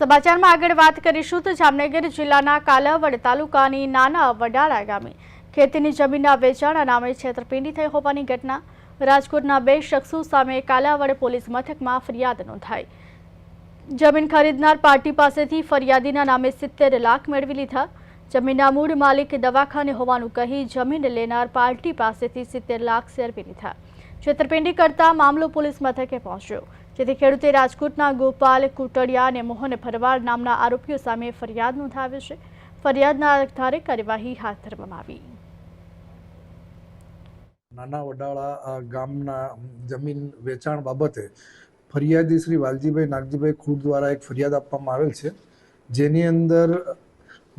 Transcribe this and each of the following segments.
સમાચારમાં આગળ વાત કરીશું તો જામનગર જિલ્લાના કાલાવડ તાલુકાની નાના વડાળા ગામે ખેતીની જમીનના વેચાણના નામે છેતરપિંડી થઈ હોવાની ઘટના રાજકોટના 2 શખ્સો સામે કાલાવડ પોલીસ મથકમાં ફરિયાદ નોંધાઈ। જમીન ખરીદનાર પાર્ટી પાસેથી ફરિયાદીના નામે 70 લાખ મેળવી લીધા। જમીનના મૂળ માલિક દવાખાને હોવાનું કહી જમીન લેનાર પાર્ટી પાસેથી 70 લાખ સેરવી લીધા। છેતરપિંડી કરતા મામલો પોલીસ મથકે પહોંચ્યો, જેથી ખેડૂતે રાજકોટના ગોપાલ કુટડિયા અને મોહન ભરવાડ નામના આરોપીઓ સામે ફરિયાદ નોંધાવી છે। ફરિયાદના આધારે કાર્યવાહી હાથ ધરવામાં આવી। નાના વડાળા ગામના જમીન વેચાણ બાબતે ફરિયાદી શ્રી વાલજીભાઈ નાગજીભાઈ ખૂટ દ્વારા એક ફરિયાદ આપવામાં આવેલ છે, જેની અંદર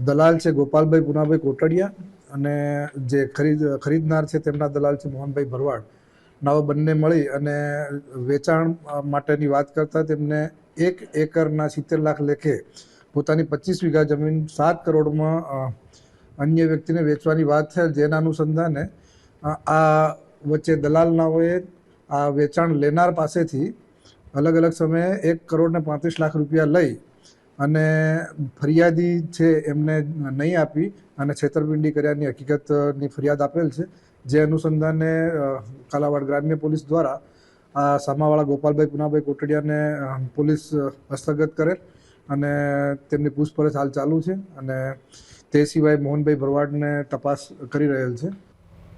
દલાલ છે ગોપાલભાઈ પુનાભાઈ કોટડિયા અને જે ખરીદનાર છે તેમના દલાલ છે મોહનભાઈ ભરવાડ નાઓ બંને મળી અને વેચાણ માટેની વાત કરતા તેમને 1 એકરના 70 લાખ લેખે પોતાની 25 વીઘા જમીન 7 કરોડમાં અન્ય વ્યક્તિને વેચવાની વાત થયેલ, જેના અનુસંધાને આ વચ્ચે દલાલનાઓએ આ વેચાણ લેનાર પાસેથી અલગ અલગ સમયે 1 કરોડ ને 35 લાખ રૂપિયા લઈ અને ફરિયાદી છે એમને નહીં આપી અને છેતરપિંડી કર્યાની હકીકતની ફરિયાદ આપેલ છે। જે અનુસંધાને કાલાવાડ ગ્રામ્ય પોલીસ દ્વારા આ સામાવાળા ગોપાલભાઈ પુનાભાઈ કોટડિયાને પોલીસ હસ્તગત કરેલ અને તેમની પૂછપરછ હાલ ચાલુ છે અને તે સિવાય મોહનભાઈ ભરવાડને તપાસ કરી રહેલ છે।